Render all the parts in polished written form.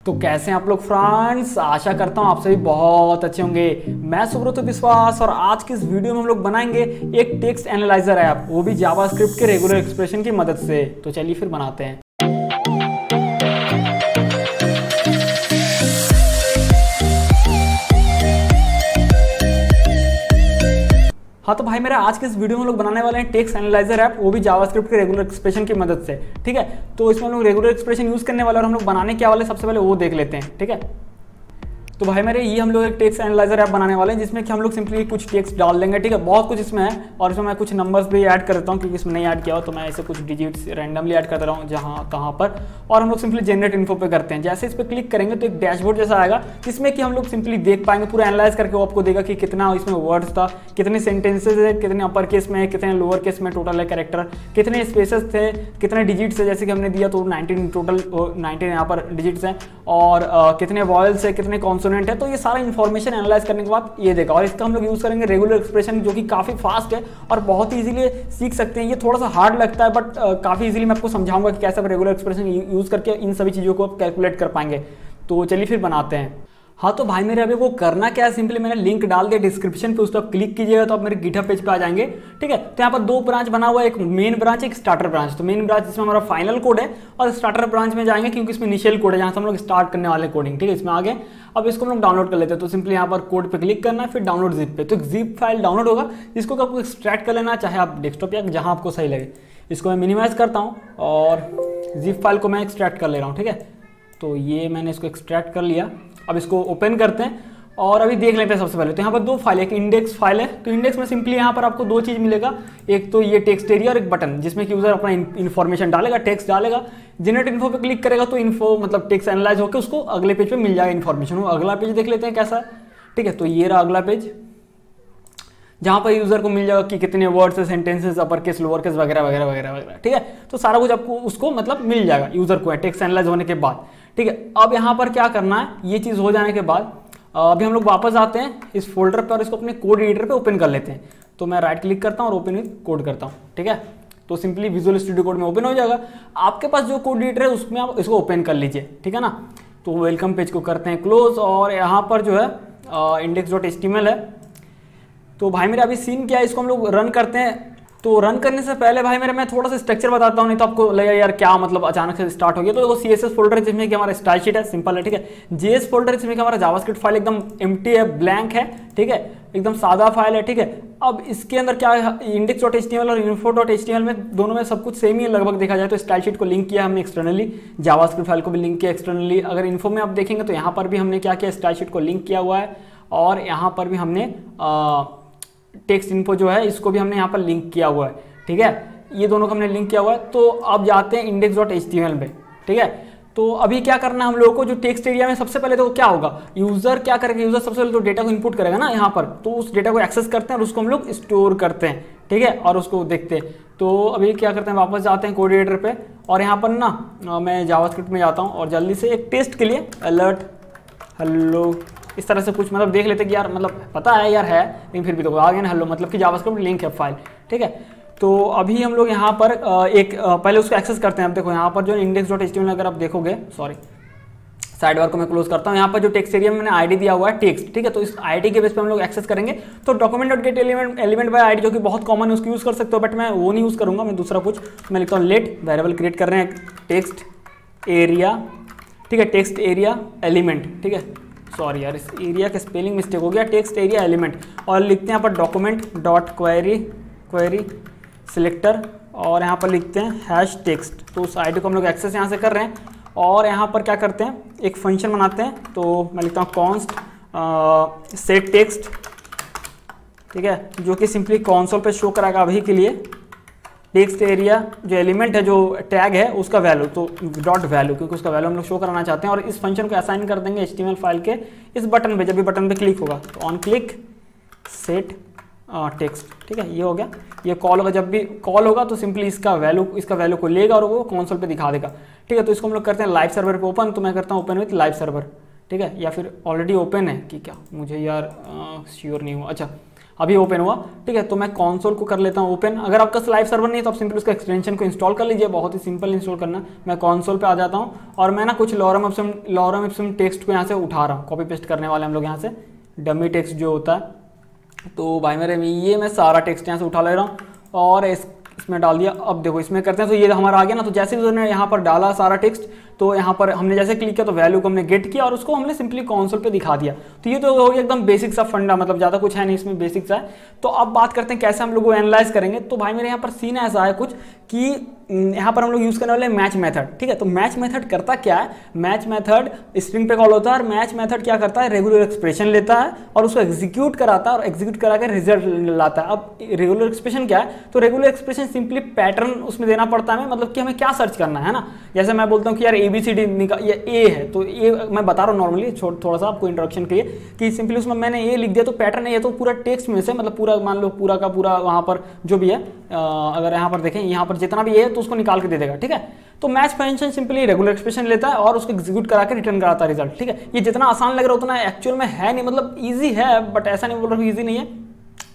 तो कैसे हैं आप लोग फ्रेंड्स, आशा करता हूँ आप सभी बहुत अच्छे होंगे। मैं सुब्रत विश्वास और आज की इस वीडियो में हम लोग बनाएंगे एक टेक्स्ट एनालाइजर ऐप, वो भी जावास्क्रिप्ट के रेगुलर एक्सप्रेशन की मदद से। तो चलिए फिर बनाते हैं। हाँ तो भाई मेरा आज के इस वीडियो में हम लोग बनाने वाले हैं टेक्स्ट एनालाइजर ऐप, वो भी जावास्क्रिप्ट के रेगुलर एक्सप्रेशन की मदद से। ठीक है, तो इसमें हम लोग रेगुलर एक्सप्रेशन यूज करने वाले और हम लोग बनाने क्या वाले सबसे पहले वो देख लेते हैं। ठीक है, तो भाई मेरे ये हम लोग एक टेक्स्ट एनालाइजर ऐप बनाने वाले हैं जिसमें कि हम लोग सिंपली कुछ टेक्स्ट डाल देंगे। ठीक है, बहुत कुछ इसमें है और इसमें मैं कुछ नंबर्स भी ऐड कर देता हूँ क्योंकि इसमें नहीं ऐड किया हो तो मैं ऐसे कुछ डिजिट्स रैंडमली ऐड कर दे रहा हूँ जहाँ कहाँ पर। और हम लोग सिंपली जनरेट इन्फो पे करते हैं। जैसे इस पर क्लिक करेंगे तो एक डैशबोर्ड जैसा आएगा जिसमें कि हम लोग सिंपली देख पाएंगे, पूरा एनालाइज करके वो आपको देगा कि कितना इसमें वर्ड्स था, कितने सेंटेंसेज है, कितने अपर केस में, कितने लोअर केस में टोटल है कैरेक्टर, कितने स्पेसेस थे, कितने डिजिट्स है, जैसे कि हमने दिया तो 19 टोटल 19 यहाँ पर डिजिट्स हैं और कितने वॉयल्स है, कितने कॉन्सोनेंट है। तो ये सारा इन्फॉर्मेशन एनालाइज करने के बाद ये देगा और इसका हम लोग यूज करेंगे रेगुलर एक्सप्रेशन जो कि काफी फास्ट है और बहुत इजीली सीख सकते हैं। ये थोड़ा सा हार्ड लगता है बट काफी इजीली मैं आपको समझाऊंगा कि कैसे आप रेगुलर एक्सप्रेशन यूज करके इन सभी चीजों को आप कैलकुलेट कर पाएंगे। तो चलिए फिर बनाते हैं। हाँ तो भाई मेरे अभी वो करना क्या है, सिंपली मैंने लिंक डाल दिया डिस्क्रिप्शन पे, उस पर क्लिक कीजिएगा तो आप मेरे गिटहब पेज पे आ जाएंगे। ठीक है, तो यहाँ पर दो ब्रांच बना हुआ है, एक मेन ब्रांच एक स्टार्टर ब्रांच। तो मेन ब्रांच इसमें हमारा फाइनल कोड है और स्टार्टर ब्रांच में जाएंगे क्योंकि इसमें इनिशियल कोड है जहाँ से हम लोग स्टार्ट करने वाले कोडिंग। ठीक है, इसमें आगे अब इसको हम लोग डाउनलोड कर लेते हैं। तो सिंपली यहाँ पर कोड पे क्लिक करना है, फिर डाउनलोड जिप पे, तो जिप फाइल डाउनलोड होगा जिसको आपको एक्सट्रैक्ट कर लेना है, चाहे आप डेस्कटॉप या जहाँ आपको सही लगे। इसको मैं मिनिमाइज करता हूँ और जिप फाइल को मैं एक्सट्रैक्ट कर ले रहा हूँ। ठीक है, तो ये मैंने इसको एक्सट्रैक्ट कर लिया। अब इसको ओपन करते हैं और अभी देख लेते हैं। सबसे पहले तो यहाँ पर दो फाइल है, एक इंडेक्स फाइल है। तो इंडेक्स में सिंपली यहाँ पर आपको दो चीज़ मिलेगा, एक तो ये टेक्स्ट एरिया और एक बटन जिसमें कि यूजर अपना इन्फॉर्मेशन डालेगा, टेक्स्ट डालेगा, जनरेट इन्फो पे क्लिक करेगा तो इन्फो मतलब टेक्स्ट एनालाइज होकर उसको अगले पेज पे मिल जाएगा इन्फॉर्मेशन। वो अगला पेज देख लेते हैं कैसा है। ठीक है, तो ये रहा अगला पेज जहाँ पर यूजर को मिल जाएगा कि कितने words, sentences, upper case, lower case वगैरह वगैरह वगैरह वगैरह। ठीक है, तो सारा कुछ आपको उसको मतलब मिल जाएगा यूजर को टेक्स्ट एनालाइज होने के बाद। ठीक है, अब यहाँ पर क्या करना है, ये चीज़ हो जाने के बाद अभी हम लोग वापस आते हैं इस फोल्डर पे और इसको अपने कोड एडिटर पे ओपन कर लेते हैं। तो मैं राइट क्लिक करता हूँ और ओपन विद कोड करता हूँ। ठीक है, तो सिंपली विजुअल स्टूडियो कोड में ओपन हो जाएगा। आपके पास जो कोड एडिटर है उसमें आप इसको ओपन कर लीजिए। ठीक है ना, तो वेलकम पेज को करते हैं क्लोज और यहाँ पर जो है index.html है। तो भाई मेरा अभी सीन क्या है, इसको हम लोग रन करते हैं। तो रन करने से पहले भाई मेरा मैं थोड़ा सा स्ट्रक्चर बताता हूँ, नहीं तो आपको लगेगा यार क्या मतलब अचानक से स्टार्ट हो गया। तो देखो CSS फोल्डर है जिसमें कि हमारा स्टाइल शीट है, सिंपल है। ठीक है, JS फोल्डर है जिसमें कि हमारा जावास्क्रिप्ट फाइल एकदम एम्प्टी है, ब्लैंक है। ठीक है, एकदम सादा फाइल है। ठीक है, अब इसके अंदर क्या है, index.html और info.html में दोनों में सब कुछ सेम ही है लगभग देखा जाए तो। स्टाइल शीट को लिंक किया हमने एक्सटर्नली, जावास्क्रिप्ट फाइल को भी लिंक किया एक्सटर्नली। अगर इन्फो में आप देखेंगे तो यहाँ पर भी हमने क्या किया, स्टाइल शीट को लिंक किया हुआ है और यहाँ पर भी हमने टेक्स्ट इन्फो जो है इसको भी हमने यहाँ पर लिंक किया हुआ है। ठीक है, ये दोनों को हमने लिंक किया हुआ है। तो अब जाते हैं index.html में। ठीक है, तो अभी क्या करना है हम लोगों को, जो टेक्स्ट एरिया में सबसे पहले तो क्या होगा, यूजर क्या करेगा, यूजर सबसे पहले तो डेटा को इनपुट करेगा ना यहाँ पर, तो उस डेटा को एक्सेस करते हैं और उसको हम लोग स्टोर करते हैं। ठीक है, और उसको देखते हैं। तो अभी क्या करते हैं, वापस जाते हैं कोड एडिटर पे और यहाँ पर ना मैं जावास्क्रिप्ट में जाता हूँ और जल्दी से एक टेस्ट के लिए अलर्ट हेलो इस तरह से कुछ मतलब देख लेते कि यार मतलब पता है यार है, लेकिन फिर भी तो आ गया ना हेलो, मतलब कि जावास्क्रिप्ट लिंक है फाइल। ठीक है, तो अभी हम लोग यहाँ पर पहले उसको एक्सेस करते हैं। अब देखो यहाँ पर जो index.html अगर आप देखोगे, सॉरी साइड बार को मैं क्लोज करता हूँ, यहाँ पर जो टेक्स्ट एरिया में मैंने आईडी दिया हुआ है टेक्स्ट। ठीक है, तो इस आईडी के बेस पे हम लोग एक्सेस करेंगे। तो document.get एलिमेंट बाय आईडी जो कि बहुत कॉमन है उसको यूज कर सकते हो, बट मैं वो नहीं यूज करूंगा, मैं दूसरा कुछ मैं लिखता हूँ लेट वेरिएबल क्रिएट कर रहे हैं टेक्स्ट एरिया। ठीक है, टेक्स्ट एरिया एलिमेंट। ठीक है, सॉरी यार इस एरिया का स्पेलिंग मिस्टेक हो गया, टेक्स्ट एरिया एलिमेंट। और लिखते हैं यहाँ पर document.query सिलेक्टर और यहाँ पर लिखते हैं हैश टेक्स्ट। तो उस आईडी को हम लोग एक्सेस यहाँ से कर रहे हैं और यहाँ पर क्या करते हैं, एक फंक्शन बनाते हैं। तो मैं लिखता हूँ कॉन्स्ट सेट टेक्स्ट। ठीक है, जो कि सिंपली कंसोल पे शो कराएगा अभी के लिए टेक्स्ट एरिया जो एलिमेंट है, जो टैग है उसका वैल्यू, तो डॉट वैल्यू, क्योंकि उसका वैल्यू हम लोग शो कराना चाहते हैं। और इस फंक्शन को असाइन कर देंगे HTML फाइल के इस बटन पे, जब भी बटन पे क्लिक होगा तो ऑन क्लिक सेट टेक्स्ट। ठीक है, ये हो गया। ये कॉल होगा, जब भी कॉल होगा तो सिंपली इसका वैल्यू को लेगा और वो कंसोल पे दिखा देगा। ठीक है, तो इसको हम लोग करते हैं लाइव सर्वर पे ओपन। तो मैं करता हूँ ओपन विथ लाइव सर्वर। ठीक है, या फिर ऑलरेडी ओपन है कि क्या, मुझे यार श्योर नहीं हुआ। अच्छा अभी ओपन हुआ, ठीक है। तो मैं कंसोल को कर लेता हूँ ओपन। अगर आपका लाइव सर्वर नहीं है तो आप सिंपल उसका एक्सटेंशन को इंस्टॉल कर लीजिए, बहुत ही सिंपल इंस्टॉल करना। मैं कंसोल पे आ जाता हूँ और मैं ना कुछ लॉरम इप्सम टेक्स्ट को यहाँ से उठा रहा हूँ, कॉपी पेस्ट करने वाले हम लोग यहाँ से, डमी टेक्स्ट जो होता है। तो भाई मेरे ये मैं सारा टेक्स्ट यहाँ से उठा ले रहा हूँ और इसमें डाल दिया। अब देखो इसमें करते हैं तो ये हमारा आ गया ना। तो जैसे यूजर ने यहाँ पर डाला सारा टेक्स्ट, तो यहाँ पर हमने जैसे क्लिक किया तो वैल्यू को हमने गेट किया और उसको हमने सिंपली कंसोल पे दिखा दिया। तो ये तो हो गया एकदम बेसिक सा फंडा, मतलब ज़्यादा कुछ है नहीं इसमें, बेसिक सा है। तो अब बात करते हैं कैसे हम लोग को एनालाइज करेंगे। तो भाई मेरे यहाँ पर सीन ऐसा है कुछ कि यहाँ पर हम लोग यूज़ करने वाले मैच मेथड, ठीक है। तो मैच मेथड करता क्या है, मैच मेथड स्ट्रिंग पे कॉल होता है और मैच मेथड क्या करता है, रेगुलर एक्सप्रेशन लेता है और उसको एग्जीक्यूट कराता है और एग्जीक्यूट करा के रिजल्ट लाता है। अब रेगुलर एक्सप्रेशन क्या है, तो रेगुलर एक्सप्रेशन सिंपली पैटर्न उसमें देना पड़ता है, मतलब कि हमें क्या सर्च करना है ना। जैसे मैं बोलता हूँ कि यार ABCD या ए है, तो ये मैं बता रहा हूँ नॉर्मली, थोड़ा सा आपको इंट्रोडक्शन के लिए, कि सिंपली उसमें मैंने ए लिख दिया तो पैटर्न ये तो पूरा टेक्स्ट में से, मतलब पूरा मान लो पूरा का पूरा वहाँ पर जो भी है, अगर यहाँ पर देखें यहाँ पर जितना भी है तो उसको निकाल के दे देगा, ठीक है। तो match function simply regular expression लेता है और उसको एग्जीक्यूट करा के रिटर्न कराता है रिजल्ट, ठीक है। ये जितना आसान लग रहा है उतना एक्चुअल में है नहीं, मतलब ईजी है बट ऐसा नहीं बोल रहा हूँ ईजी नहीं है।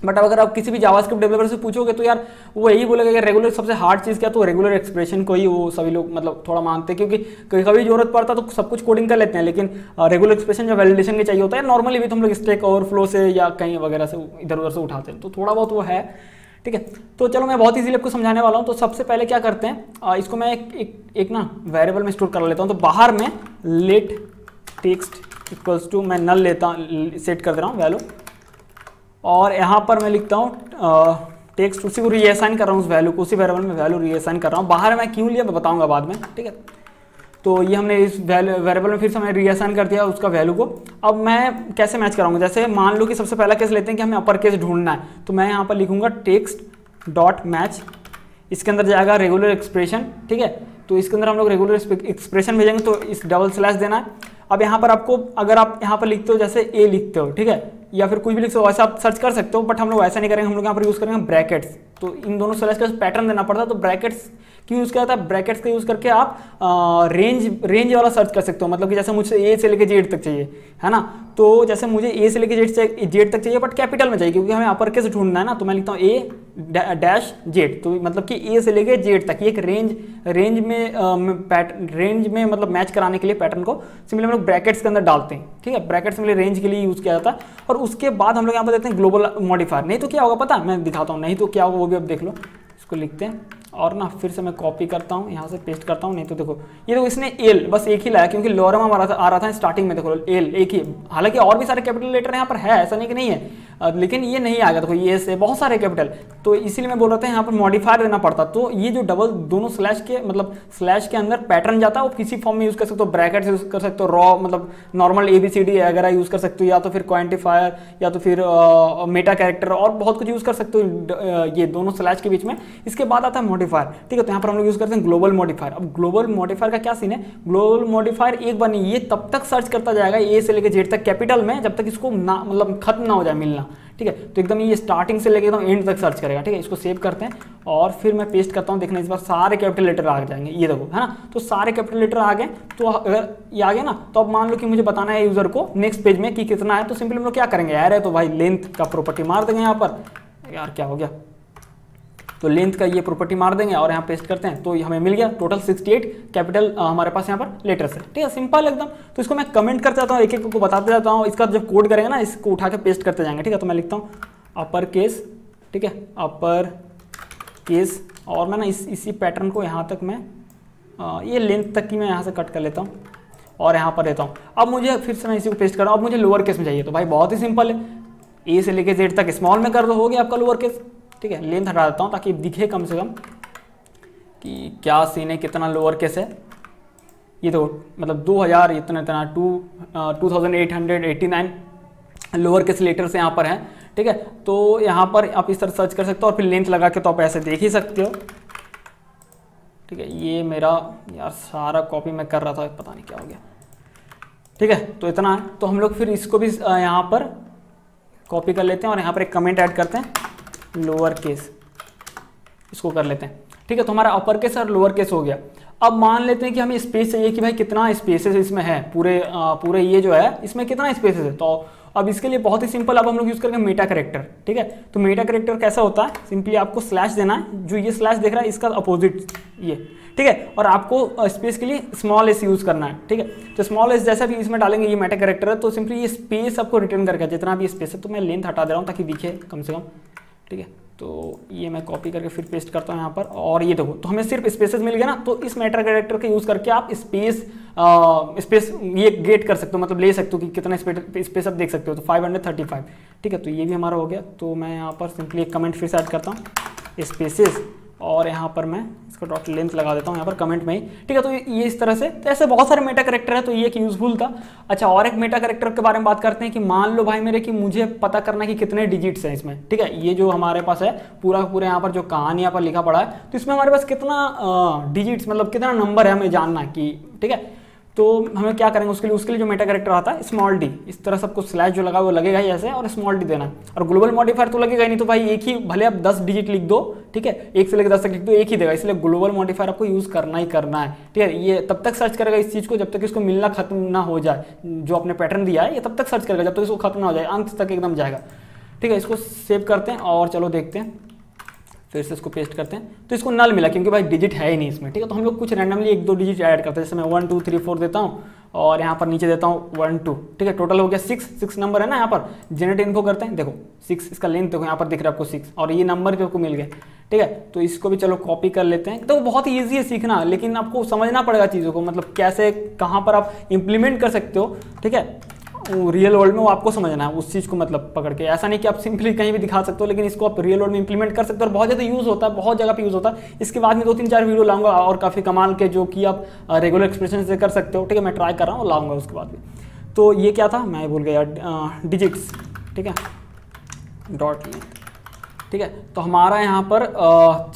बट अगर आप किसी भी जावास्क्रिप्ट डेवलपर से पूछोगे तो यार वो यही बोलेगा कि रेगुलर सबसे हार्ड चीज़ क्या, तो रेगुलर एक्सप्रेशन को ही वो सभी लोग मतलब थोड़ा मानते हैं, क्योंकि कभी जरूरत पड़ता तो सब कुछ कोडिंग कर लेते हैं, लेकिन रेगुलर एक्सप्रेशन जो वैलिडेशन के चाहिए होता है नॉर्मली भी तो हम लोग स्टैक ओवरफ्लो से या कहीं वगैरह से इधर उधर से उठाते हैं, तो थोड़ा बहुत वो है, ठीक है। तो चलो मैं बहुत इजीली आपको समझाने वाला हूँ। तो सबसे पहले क्या करते हैं, इसको मैं एक ना वेरिएबल में स्टोर कर लेता हूँ। तो बाहर में लेट टेक्स्ट इक्वल्स टू मैं नल लेता सेट कर दे रहा हूँ वैल्यू, और यहाँ पर मैं लिखता हूँ टेक्स्ट, उसी को रीअसाइन कर रहा हूँ उस वैल्यू को, उसी वेरिएबल में वैल्यू रीअसाइन कर रहा हूँ। बाहर मैं क्यों लिया मैं बताऊँगा बाद में, ठीक है। तो ये हमने इस वेरिएबल में फिर से मैं रीअसाइन कर दिया उसका वैल्यू को। अब मैं कैसे मैच कराऊंगा, जैसे मान लो कि सबसे पहला केस लेते हैं कि हमें अपर केस ढूंढना है, तो मैं यहाँ पर लिखूंगा टेक्स्ट डॉट मैच, इसके अंदर जाएगा रेगुलर एक्सप्रेशन, ठीक है। तो इसके अंदर हम लोग रेगुलर एक्सप्रेशन भेजेंगे तो इस डबल स्लैश देना है। अब यहाँ पर आपको अगर आप यहाँ पर लिखते हो जैसे ए लिखते हो, ठीक है, या फिर कुछ भी लिखते हो वैसे आप सर्च कर सकते हो, बट हम लोग ऐसा नहीं करेंगे, हम लोग यहाँ पर यूज़ करेंगे ब्रैकेट्स। तो इन दोनों स्लैश का पैटर्न देना पड़ता है, तो ब्रैकेट्स क्यों यूज़ किया जाता है, ब्रैकेट्स का यूज़ करके आप रेंज वाला सर्च कर सकते हो, मतलब कि जैसे मुझे ए से लेके जेड तक चाहिए, है ना। तो जैसे मुझे ए से लेके जेड तक चाहिए बट कैपिटल में चाहिए, क्योंकि हमें अपर केस ढूंढना है ना। तो मैं लिखता हूँ ए डैश जेड, तो मतलब कि ए से लेके जेड तक, ये एक रेंज में मतलब मैच कराने के लिए पैटर्न को सिंपली हम लोग ब्रैकेट्स के अंदर डालते हैं, ठीक है। ब्रैकेट्स में रेंज के लिए यूज़ किया जाता है। और उसके बाद हम लोग यहाँ पर देते हैं ग्लोबल मॉडिफायर। नहीं तो क्या होगा पता है, मैं दिखाता हूँ, नहीं तो क्या होगा वो भी अब देख लो। इसको लिखते हैं और ना फिर से मैं कॉपी करता हूँ, यहाँ से पेस्ट करता हूँ। नहीं तो देखो ये तो इसने एल बस एक ही लाया, क्योंकि लॉरम आ रहा था स्टार्टिंग में, देखो एल एक ही, हालांकि और भी सारे कैपिटल लेटर यहाँ पर है, ऐसा नहीं कि नहीं है, लेकिन ये नहीं आएगा। देखो ये से बहुत सारे कैपिटल, तो इसीलिए मैं बोल रहा था यहाँ पर मॉडिफायर देना पड़ता। तो ये जो डबल दोनों स्लैश के मतलब स्लैश के अंदर पैटर्न जाता है, वो किसी फॉर्म में यूज़ कर सकते हो, ब्रैकेट यूज़ कर सकते हो, रॉ मतलब नॉर्मल ABCD वगैरह यूज़ कर सकते हो, या तो फिर क्वांटिफायर, या तो फिर मेटा कैरेक्टर, और बहुत कुछ यूज़ कर सकते हो ये दोनों स्लैश के बीच में। इसके बाद आता है मॉडिफायर, ठीक है। तो यहाँ पर हम लोग यूज़ करते हैं ग्लोबल मॉडिफायर। अब ग्लोबल मॉडिफायर का क्या सीन है, ग्लोबल मॉडिफायर एक बार नहीं, ये तब तक सर्च करता जाएगा ए से लेकर जेड तक कैपिटल में, जब तक इसको ना मतलब खत्म ना हो जाए मिलना, ठीक है। तो एकदम ये स्टार्टिंग से लेकर एकदम एंड तक सर्च करेगा, ठीक है। इसको सेव करते हैं और फिर मैं पेस्ट करता हूँ, देखना इस बार सारे कैपिटल लेटर आ जाएंगे, ये देखो, है ना। तो सारे कैपिटल लेटर आ गए। तो अगर ये आ गए ना, तो अब मान लो कि मुझे बताना है यूजर को नेक्स्ट पेज में कि कितना है, तो सिंपली हम लोग क्या करेंगे, यार है तो भाई लेंथ का प्रॉपर्टी मार देंगे यहाँ पर, यार क्या हो गया, तो लेंथ का ये प्रॉपर्टी मार देंगे और यहाँ पेस्ट करते हैं, तो हमें मिल गया टोटल 68 कैपिटल हमारे पास यहाँ पर लेटर्स है, ठीक है, सिंपल एकदम। तो इसको मैं कमेंट करते जाता हूँ, एक एक को बताते जाता हूँ, इसका जब कोड करेंगे ना इसको उठा के पेस्ट करते जाएंगे, ठीक है। तो मैं लिखता हूँ अपर केस, ठीक है, अपर केस, और मैं ना इसी पैटर्न को यहाँ तक मैं ये लेंथ तक की मैं यहाँ से कट कर लेता हूँ और यहाँ पर देता हूँ। अब मुझे फिर से मैं इसी को पेस्ट कर रहा हूँ, अब मुझे लोअर केस में चाहिए, तो भाई बहुत ही सिंपल है, ए से लेके जेड तक स्मॉल में कर दो, हो गया आपका लोअर केस, ठीक है। लेंथ हटा देता हूँ ताकि दिखे कम से कम कि क्या सीन है, कितना लोअर केस है। ये तो मतलब 2000 इतना 2889 लोअर केस लेटर्स यहाँ पर हैं, ठीक है। तो यहाँ पर आप इस तरह सर्च कर सकते हो और फिर लेंथ लगा के तो आप ऐसे देख ही सकते हो, ठीक है। ये मेरा यार सारा कॉपी मैं कर रहा था, पता नहीं क्या हो गया, ठीक है। तो इतना है, तो हम लोग फिर इसको भी यहाँ पर कॉपी कर लेते हैं और यहाँ पर एक कमेंट ऐड करते हैं, लोअर केस, इसको कर लेते हैं, ठीक है। तो हमारा अपर केस और लोअर केस हो गया। अब मान लेते हैं कि हमें स्पेस चाहिए कि भाई कितना स्पेसेस इसमें है, पूरे ये जो है इसमें कितना स्पेसेस है। तो अब इसके लिए बहुत ही सिंपल, अब हम लोग यूज़ करेंगे मेटा कैरेक्टर। ठीक है, तो मेटा कैरेक्टर कैसा होता है, सिंपली आपको स्लैश देना है, जो ये स्लैश देख रहा है इसका अपोजिट ये। ठीक है, और आपको स्पेस के लिए स्मॉल एस यूज़ करना है। ठीक है, तो स्मॉल एस जैसा भी इसमें डालेंगे, ये मेटा कैरेक्टर है, तो सिंपली ये स्पेस आपको रिटर्न करके जितना भी स्पेस है, तो मैं लेंथ हटा दे रहा हूँ ताकि दिखे कम से कम। ठीक है, तो ये मैं कॉपी करके फिर पेस्ट करता हूँ यहाँ पर, और ये देखो, तो हमें सिर्फ स्पेसेस मिल गया ना, तो इस मेटा कैरेक्टर का यूज़ करके आप स्पेस ये गेट कर सकते हो, मतलब ले सकते हो कि कितना स्पेस आप देख सकते हो, तो 535। ठीक है, तो ये भी हमारा हो गया। तो मैं यहाँ पर सिंपली एक कमेंट फिर से ऐड करता हूँ, स्पेसेस, और यहाँ पर मैं इसका डॉट लेंथ लगा देता हूँ यहाँ पर कमेंट में ही। ठीक है, तो ये इस तरह से, तो ऐसे बहुत सारे मेटा कैरेक्टर है, तो ये एक यूजफुल था। अच्छा, और एक मेटा कैरेक्टर के बारे में बात करते हैं कि मान लो भाई मेरे कि मुझे पता करना है कि कितने डिजिट्स हैं इसमें। ठीक है, ये जो हमारे पास है पूरा यहाँ पर जो कहानी यहाँ पर लिखा पड़ा है, तो इसमें हमारे पास कितना डिजिट्स, मतलब कितना नंबर है हमें जानना है कि। ठीक है, तो हमें क्या करेंगे उसके लिए जो मेटा कैरेक्टर आता है स्मॉल डी, इस तरह सबको स्लैश जो लगा वो लगेगा ही ऐसे, और स्मॉल डी देना है। और ग्लोबल मॉडिफायर तो लगेगा ही नहीं, तो भाई एक ही, भले आप 10 डिजिट लिख दो, ठीक है, 1 से लेकर 10 तक लिख दो, एक ही देगा, इसलिए ग्लोबल मॉडिफायर आपको यूज़ करना ही करना है। ठीक है, ये तब तक सर्च करेगा इस चीज़ को जब तक इसको मिलना खत्म ना हो जाए, जो आपने पैटर्न दिया है ये तब तक सर्च करेगा जब तक इसको खत्म ना हो जाए, अंत तक एकदम जाएगा। ठीक है, इसको सेव करते हैं और चलो देखते हैं, फिर से इसको पेस्ट करते हैं, तो इसको नल मिला क्योंकि भाई डिजिट है ही नहीं इसमें। ठीक है, तो हम लोग कुछ रैंडमली 1-2 डिजिट ऐड करते हैं, जैसे मैं 1 2 3 4 देता हूँ, और यहाँ पर नीचे देता हूँ 1 2। ठीक है, टोटल हो गया 6 नंबर है ना। यहाँ पर जनरेट इन्फो करते हैं, देखो 6, इसका लेंथ देखो यहाँ पर दिख रहा है आपको 6, और ये नंबर भी आपको मिल गए। ठीक है, तो इसको भी चलो कॉपी कर लेते हैं। तो बहुत ही ईजी है सीखना, लेकिन आपको समझना पड़ेगा चीज़ों को, मतलब कैसे कहाँ पर आप इम्प्लीमेंट कर सकते हो। ठीक है, रियल वर्ल्ड में वो आपको समझना है उस चीज़ को, मतलब पकड़ के, ऐसा नहीं कि आप सिंपली कहीं भी दिखा सकते हो, लेकिन इसको आप रियल वर्ल्ड में इंप्लीमेंट कर सकते हो, और बहुत ज़्यादा यूज़ होता है, बहुत जगह पे यूज़ होता है। इसके बाद में 2-3-4 वीडियो लाऊंगा और काफ़ी कमाल के, जो कि आप रेगुलर एक्सप्रेशन से कर सकते हो। ठीक है, मैं ट्राई कर रहा हूँ, लाऊंगा उसके बाद भी। तो ये क्या था मैं भूल गया, डिजिट्स। ठीक है, डॉट लेंथ। ठीक है, तो हमारा यहाँ पर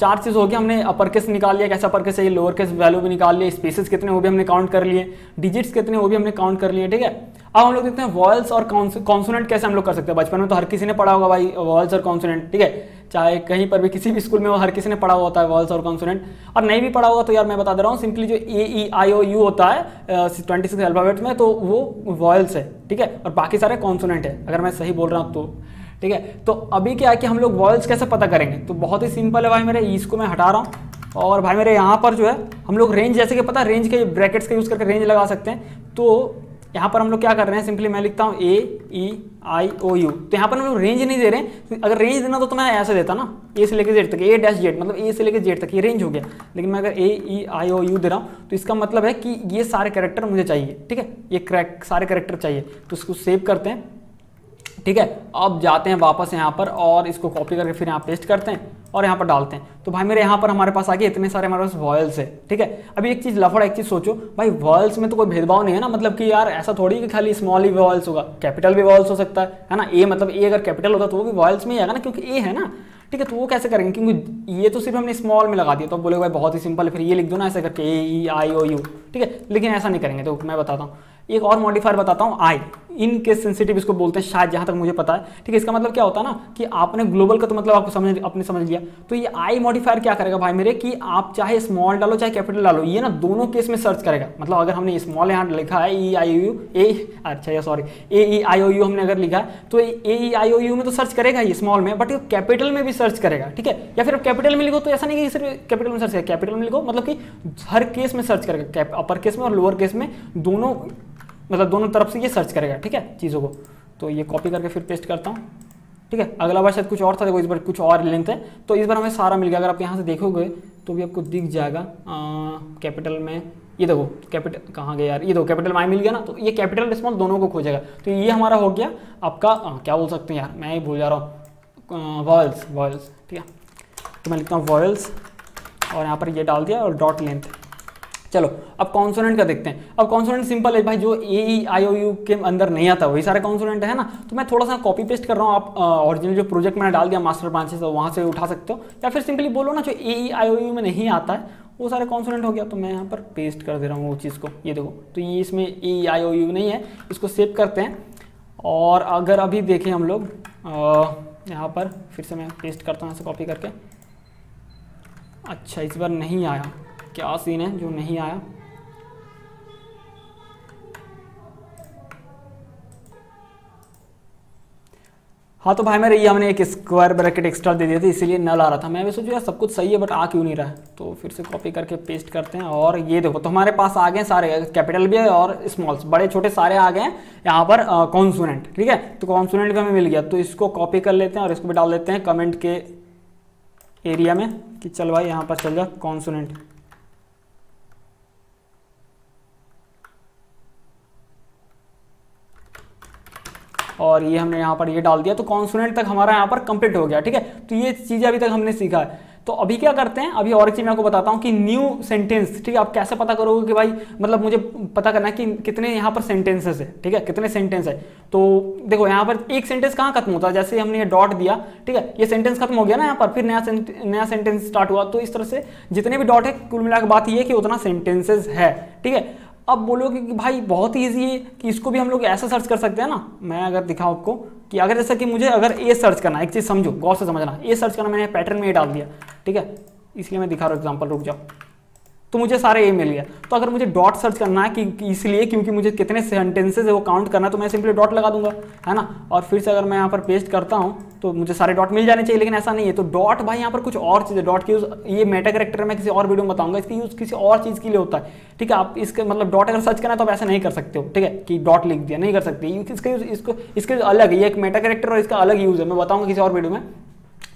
4 चीज़ हो गया, हमने अपर केस निकाल लिया, कैसे अपर केस चाहिए, लोअर केस वैल्यू भी निकाल लिए, स्पेसेस कितने वो भी हमने काउंट कर लिए, डिजिट्स कितने वो भी हमने काउंट कर लिए। ठीक है, अब हम लोग देखते हैं वॉयल्स और कॉन्सोनेंट कैसे हम लोग कर सकते हैं। बचपन में तो हर किसी ने पढ़ा होगा भाई वॉयल्स और कॉन्सोनेंट। ठीक है, चाहे कहीं पर भी किसी भी स्कूल में वो हर किसी ने पढ़ा होता है वॉयल्स और कॉन्सोनेंट, और नहीं भी पढ़ा होगा तो यार मैं बता दे रहा हूँ, सिंपली जो AEIOU होता है 26 अल्फाबेट्स में, तो वो वॉयल्स है। ठीक है, और बाकी सारे कॉन्सोनेंट है, अगर मैं सही बोल रहा हूँ तो। ठीक है, तो अभी क्या है कि हम लोग वॉयल्स कैसे पता करेंगे, तो बहुत ही सिंपल है भाई मेरे, इसको मैं हटा रहा हूँ, और भाई मेरे यहाँ पर जो है हम लोग रेंज, जैसे कि पता है रेंज के ब्रैकेट्स का यूज़ करके रेंज लगा सकते हैं। तो यहाँ पर हम लोग क्या कर रहे हैं, सिंपली मैं लिखता हूँ AEIOU, तो यहाँ पर हम लोग रेंज नहीं दे रहे हैं। अगर रेंज देना तो मैं ऐसे देता ना, A से लेकर Z तक, A-Z, मतलब A से लेकर Z तक, ये रेंज हो गया। लेकिन मैं अगर AEIOU दे रहा हूँ तो इसका मतलब है कि ये सारे कैरेक्टर मुझे चाहिए। ठीक है, ये सारे कैरेक्टर चाहिए, तो इसको सेव करते हैं। ठीक है, अब जाते हैं वापस यहाँ पर, और इसको कॉपी करके फिर यहाँ पेस्ट करते हैं और यहाँ पर डालते हैं। तो भाई मेरे यहाँ पर हमारे पास आ गए इतने सारे हमारे पास वॉयल्स है। ठीक है, अभी एक चीज़ लफड़ा, एक चीज़ सोचो भाई, वॉयल्स में तो कोई भेदभाव नहीं है ना, मतलब कि यार ऐसा थोड़ी कि खाली स्मॉल ही वॉयल्स होगा, कैपिटल भी वॉयल्स हो सकता है ना। ए मतलब ए अगर कैपिटल होता तो वो भी वॉयल्स में ही आएगा ना, क्योंकि ए है ना। ठीक है, तो वो कैसे करेंगे, क्योंकि ये तो सिर्फ हमने स्मॉल में लगा दिया, तो बोले भाई बहुत ही सिंपल है, फिर ये लिख दो ना ऐसे करके AEIOU। ठीक है, लेकिन ऐसा नहीं करेंगे। तो मैं बताता हूँ, एक और मॉडिफायर बताता हूँ, आई इन केस सेंसिटिव इसको बोलते हैं शायद, जहाँ तक मुझे पता है। ठीक है, इसका मतलब क्या होता है ना कि आपने ग्लोबल का तो मतलब आपको समझ लिया, तो ये आई मॉडिफायर क्या करेगा भाई मेरे कि आप चाहे स्मॉल डालो चाहे कैपिटल डालो, ये ना दोनों केस में सर्च करेगा। मतलब अगर हमने स्मॉल यहाँ लिखा है AEIOU हमने अगर लिखा है तो AEIOU में तो सर्च करेगा ये स्मॉल में, बट ये कैपिटल में भी सर्च करेगा। ठीक है, या फिर आप कैपिटल में लिखो तो ऐसा नहीं कि सिर्फ कैपिटल में सर्च करेगा, कैपिटल में लिखो मतलब कि हर केस में सर्च करेगा, अपर केस में और लोअर केस में, दोनों मतलब दोनों तरफ से ये सर्च करेगा। ठीक है, चीज़ों को, तो ये कॉपी करके फिर पेस्ट करता हूँ। ठीक है, अगला बार शायद कुछ और था, देखो इस बार कुछ और लेंथ है, तो इस बार हमें सारा मिल गया। अगर आप यहाँ से देखोगे तो भी आपको दिख जाएगा कैपिटल में, ये देखो कैपिटल कहाँ गया यार, ये देखो कैपिटल में आई मिल गया ना, तो ये कैपिटल स्मॉल दोनों को खोजेगा। तो ये हमारा हो गया आपका क्या बोल सकते हैं यार, मैं ही भूल जा रहा हूँ, वॉयल्स। ठीक है, तो मैं लिखता हूँ वॉयल्स और यहाँ पर ये डाल दिया और डॉट लेंथ। चलो अब कॉन्सोनेंट का देखते हैं। अब कॉन्सोनेंट सिंपल है भाई, जो AEIOU के अंदर नहीं आता वही सारे कॉन्सोनेंट है ना। तो मैं थोड़ा सा कॉपी पेस्ट कर रहा हूँ, आप ओरिजिनल जो प्रोजेक्ट मैंने डाल दिया मास्टर ब्रांचेस, तो वहाँ से उठा सकते हो, या फिर सिंपली बोलो ना जो AEIOU में नहीं आता है वो सारे कॉन्सोनेंट हो गया। तो मैं यहाँ पर पेस्ट कर दे रहा हूँ वो चीज़ को, ये देखो, तो ये इसमें AEIOU नहीं है, इसको सेव करते हैं। और अगर अभी देखें हम लोग यहाँ पर फिर से मैं पेस्ट करता हूँ ऐसे कॉपी करके। अच्छा, इस बार नहीं आया, क्या सीन है जो नहीं आया, हाँ तो भाई मेरे ये हमने एक स्क्वायर ब्रैकेट एक्स्ट्रा दे दिया था, इसीलिए नल आ रहा था। मैं भी सोचूं यार सब कुछ सही है बट आ क्यों नहीं रहा है, तो फिर से कॉपी करके पेस्ट करते हैं। और ये देखो तो हमारे पास आ गए सारे, कैपिटल भी है और स्मॉल्स, बड़े छोटे सारे आ गए हैं यहाँ पर कॉन्सोनेंट। ठीक है, तो कॉन्सोनेंट भी हमें मिल गया, तो इसको कॉपी कर लेते हैं और इसको भी डाल देते हैं कमेंट के एरिया में कि चल भाई यहाँ पर चल जा कॉन्सोनेंट। और ये हमने यहाँ पर ये डाल दिया, तो कॉन्सोनेंट तक हमारा यहाँ पर कंप्लीट हो गया। ठीक है, तो ये चीज़ें अभी तक हमने सीखा है। तो अभी क्या करते हैं, अभी और एक चीज़ मैं आपको बताता हूँ कि न्यू सेंटेंस। ठीक है, आप कैसे पता करोगे कि भाई मतलब मुझे पता करना है कि कितने यहाँ पर सेंटेंसेस है। ठीक है, कितने सेंटेंस है, तो देखो यहाँ पर एक सेंटेंस कहाँ खत्म होता है, जैसे हमने ये डॉट दिया, ठीक है, ये सेंटेंस खत्म हो गया ना यहाँ पर, फिर नया सेंटेंस स्टार्ट हुआ। तो इस तरह से जितने भी डॉट है, कुल मिलाकर बात ये है कि उतना सेंटेंसेस है। ठीक है, अब बोलोगे कि भाई बहुत ही ईजी है कि इसको भी हम लोग ऐसा सर्च कर सकते हैं ना। मैं अगर दिखाऊं आपको कि अगर जैसा कि मुझे अगर ए सर्च करना, एक चीज़ समझो, गौर से समझना, ए सर्च करना, मैंने पैटर्न में ए डाल दिया। ठीक है, इसलिए मैं दिखा रहा हूँ एग्जांपल, रुक जाओ, तो मुझे सारे ए मिल गया। तो अगर मुझे डॉट सर्च करना है कि इसलिए क्योंकि मुझे कितने सेंटेंसेस है वो काउंट करना है, तो मैं सिंपली डॉट लगा दूंगा, है ना। और फिर से अगर मैं यहाँ पर पेस्ट करता हूँ तो मुझे सारे डॉट मिल जाने चाहिए, लेकिन ऐसा नहीं है। तो डॉट भाई यहाँ पर कुछ और चीज़ है। डॉट की यूज़, ये मेटा कैरेक्टर मैं किसी और वीडियो में बताऊंगा, इसकी यूज़ किसी और चीज़ के लिए होता है। ठीक है, आप इसके मतलब डॉट अगर सर्च करना है तो आप ऐसा नहीं कर सकते हो। ठीक है, कि डॉट लिख दिया, नहीं कर सकते। इसके अलग है, ये एक मेटा कैरेक्टर और इसका अलग यूज़ है, मैं बताऊंगा किसी और वीडियो में।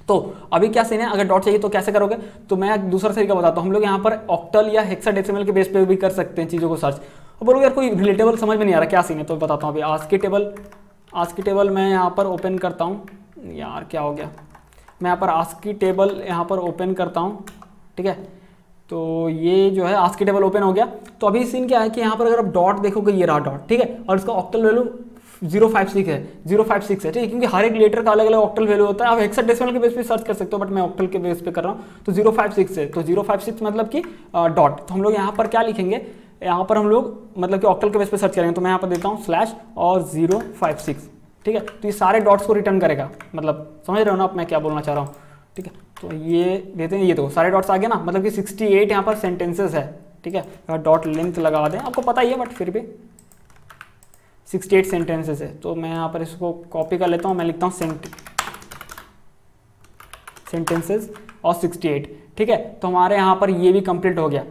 तो अभी क्या सीन है, अगर डॉट चाहिए तो कैसे करोगे, तो मैं दूसरा तरीका बताता हूँ। हम लोग यहाँ पर ऑक्टल या हेक्साडेसिमल के बेस पे भी कर सकते हैं चीज़ों को सर्च। अब बोलोगे यार कोई रिलेटेबल समझ में नहीं आ रहा, क्या सीन है, तो बताता हूँ अभी। आज की टेबल मैं यहाँ पर ओपन करता हूँ, यार क्या हो गया, मैं यहाँ पर आज की टेबल यहाँ पर ओपन करता हूँ। ठीक है, तो ये जो है आज की टेबल ओपन हो गया। तो अभी सीन क्या है कि यहाँ पर अगर आप डॉट देखोगे, ये रहा डॉट। ठीक है, और इसका ऑक्टल वैल्यू 056 है, 056 है। ठीक है, क्योंकि हर एक लेटर का अलग अलग ऑक्टल वैल्यू होता है। आप हेक्साडेसिमल के बेस पे सर्च कर सकते हो, बट मैं ऑक्टल के बेस पे कर रहा हूँ। तो 056 है, तो 056 मतलब कि डॉट। तो हम लोग यहाँ पर क्या लिखेंगे, यहाँ पर हम लोग मतलब कि ऑक्टल के बेस पे सर्च करेंगे। तो मैं यहाँ पर देता हूँ स्लैश और 056। ठीक है, तो ये सारे डॉट्स को रिटर्न करेगा, मतलब समझ रहे हो ना आप मैं क्या बोलना चाह रहा हूँ। ठीक है, तो ये देते हैं, ये तो सारे डॉट्स आ गए ना, मतलब कि 68 यहाँ पर सेंटेंसेस है। ठीक है, डॉट लेंथ लगा दें, आपको पता ही है, बट फिर भी 68 सेंटेंसेस है। तो मैं यहाँ पर इसको कॉपी कर लेता हूँ, मैं लिखता हूँ सेंटेंसेस और 68। ठीक है, तो हमारे यहाँ पर ये भी कंप्लीट हो गया।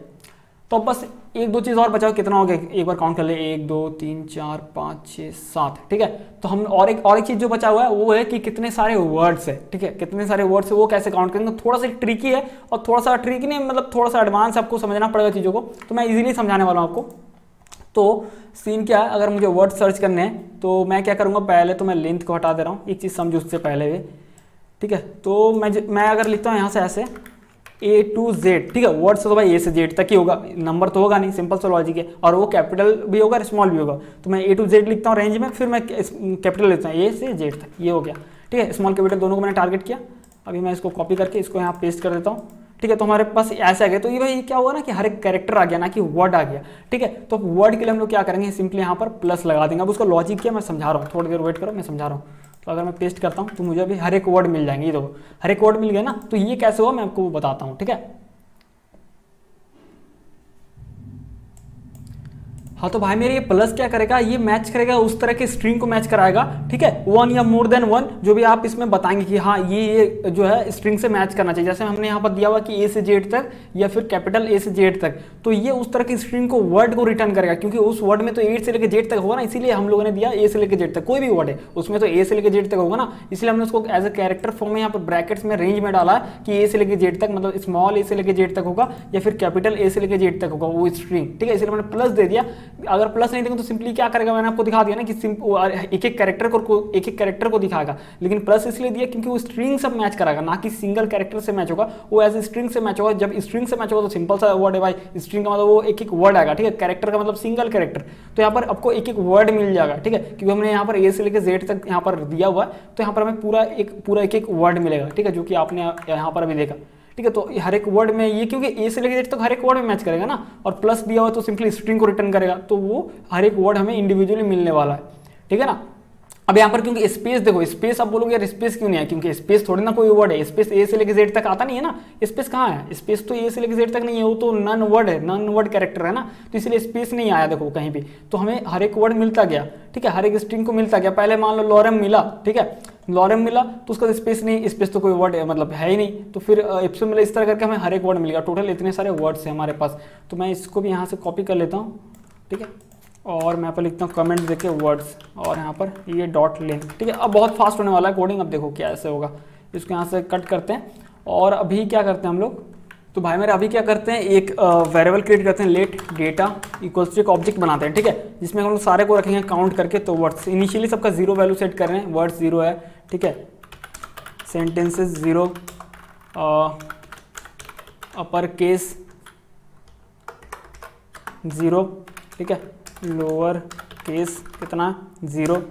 तो अब बस एक दो चीज़ और बचाओ, कितना हो गया एक बार काउंट कर ले, 1 2 3 4 5 6 7। ठीक है, तो हम और एक चीज़ जो बचा हुआ है वो है कि कितने सारे वर्ड्स है। ठीक है, कितने सारे वर्ड्स है वो कैसे काउंट करेंगे, थोड़ा सा ट्रिकी है, और थोड़ा सा ट्रिकी नहीं मतलब थोड़ा सा एडवांस आपको समझना पड़ेगा चीज़ों को। तो मैं इजीली समझाने वाला हूँ आपको। तो सीन क्या है, अगर मुझे वर्ड सर्च करने हैं तो मैं क्या करूँगा, पहले तो मैं लेंथ को हटा दे रहा हूँ, एक चीज़ समझो उससे पहले भी। ठीक है, तो मैं अगर लिखता हूँ यहाँ से ऐसे A to Z। ठीक है, वर्ड्स तो भाई A से Z तक ही होगा, नंबर तो होगा नहीं, सिंपल सा लॉजिक है, और वो कैपिटल भी होगा स्मॉल भी होगा। तो मैं A to Z लिखता हूँ रेंज में, फिर मैं कैपिटल लिखता हूँ A से Z तक, ये हो गया। ठीक है, स्मॉल कैपिटल दोनों को मैंने टारगेट किया। अभी मैं इसको कॉपी करके इसको यहाँ पेस्ट कर देता हूँ। ठीक है, तो हमारे पास ऐसे आ गया। तो ये भाई क्या हुआ ना कि हर एक कैरेक्टर आ गया, ना कि वर्ड आ गया। ठीक है, तो वर्ड के लिए हम लोग क्या करेंगे, सिंपली यहाँ पर प्लस लगा देंगे। अब उसका लॉजिक क्या मैं समझा रहा हूँ, थोड़ी देर वेट करो, मैं समझा रहा हूँ। तो अगर मैं पेस्ट करता हूँ तो मुझे अभी हर एक वर्ड मिल जाएंगे, ये देखो हर एक वर्ड मिल गया ना। तो ये कैसे हुआ मैं आपको बताता हूँ। ठीक है, हाँ तो भाई मेरे ये प्लस क्या करेगा, ये मैच करेगा उस तरह के स्ट्रिंग को मैच कराएगा। ठीक है, 1 या मोर देन 1 जो भी आप इसमें बताएंगे कि हाँ ये जो है स्ट्रिंग से मैच करना चाहिए। जैसे हमने यहाँ पर दिया हुआ कि A से Z तक या फिर कैपिटल A से Z तक, तो ये उस तरह की स्ट्रिंग को वर्ड को रिटर्न करेगा, क्योंकि उस वर्ड में तो 8 से लेकर Z तक होगा ना, इसीलिए हम लोगों ने दिया A से लेकर Z तक। कोई भी वर्ड है उसमें तो A से लेकर Z तक होगा ना, इसलिए हमने उसको एज ए कैरेक्टर फॉर्म में यहाँ पर ब्रैकेट्स में रेंज में डाला है कि A से लेकर Z तक, मतलब स्मॉल A से लेकर Z तक होगा या फिर कैपिटल A से लेकर Z तक होगा वो स्ट्रिंग। ठीक है, इसलिए मैंने प्लस दे दिया। अगर प्लस नहीं तो सिंपली क्या करेगा, मैंने आपको दिखा दिया ना कि एक एक कैरेक्टर को दिखाएगा। लेकिन प्लस इसलिए दिया क्योंकि वो स्ट्रिंग से मैच कराएगा, ना कि सिंगल कैरेक्टर से मैच होगा, वो एज ए स्ट्रिंग से मैच होगा। जब स्ट्रिंग से मैच होगा तो सिंपल सा वर्ड है भाई, स्ट्रिंग का मतलब वो एक एक वर्ड आएगा। ठीक है, कैरेक्टर का मतलब सिंगल कैरेक्टर, तो यहाँ पर आपको एक एक वर्ड मिल जाएगा। ठीक है, क्योंकि हमने यहाँ पर ए से लेकर जेड तक यहाँ पर दिया हुआ है, तो यहाँ पर हमें पूरा एक एक वर्ड मिलेगा। ठीक है, जो कि आपने यहाँ पर अभी देखा। ठीक है, तो हर एक वर्ड में ये क्योंकि ए से लेकर जेड तक हर एक वर्ड में मैच करेगा ना, और प्लस दिया हुआ तो सिंपली स्ट्रिंग को रिटर्न करेगा, तो वो हर एक वर्ड हमें इंडिविजुअली मिलने वाला है। ठीक है ना। अब यहाँ पर क्योंकि स्पेस देखो, स्पेस आप बोलोगे यार स्पेस क्यों नहीं है, क्योंकि स्पेस थोड़ी ना कोई वर्ड है, स्पेस ए से लेकर जेड तक आता नहीं है ना। स्पेस कहाँ है, स्पेस तो ए से लेकर जेड तक नहीं है, वो तो नन वर्ड है, नन वर्ड कैरेक्टर है ना, तो इसलिए स्पेस नहीं आया देखो कहीं भी। तो हमें हर एक वर्ड मिलता गया। ठीक है, हर एक स्ट्रिंग को मिलता गया। पहले मान लो लॉरम मिला, ठीक है, लॉरेम मिला तो उसका स्पेस नहीं, स्पेस तो कोई वर्ड मतलब है ही नहीं, तो फिर इप्सिलॉन मिला। इस तरह करके हमें हर एक वर्ड मिल गया। टोटल इतने सारे वर्ड्स हैं हमारे पास। तो मैं इसको भी यहाँ से कॉपी कर लेता हूँ, ठीक है, और मैं यहाँ पर लिखता हूँ कमेंट देके वर्ड्स, और यहाँ पर ये डॉट लेन, ठीक है। अब बहुत फास्ट होने वाला है कोडिंग, अब देखो क्या ऐसे होगा। इसको यहाँ से कट करते हैं, और अभी क्या करते हैं हम लोग, तो भाई मेरे अभी क्या करते हैं, एक वेरिएबल क्रिएट करते हैं, लेट डेटा इक्वल्स टू एक ऑब्जेक्ट बनाते हैं, ठीक है, जिसमें हम लोग सारे को रखेंगे काउंट करके। तो वर्ड्स इनिशियली सबका 0 वैल्यू सेट कर रहे हैं, वर्ड्स 0 है, ठीक है, सेंटेंसेस 0, अपर केस 0, ठीक है, लोअर केस कितना 0,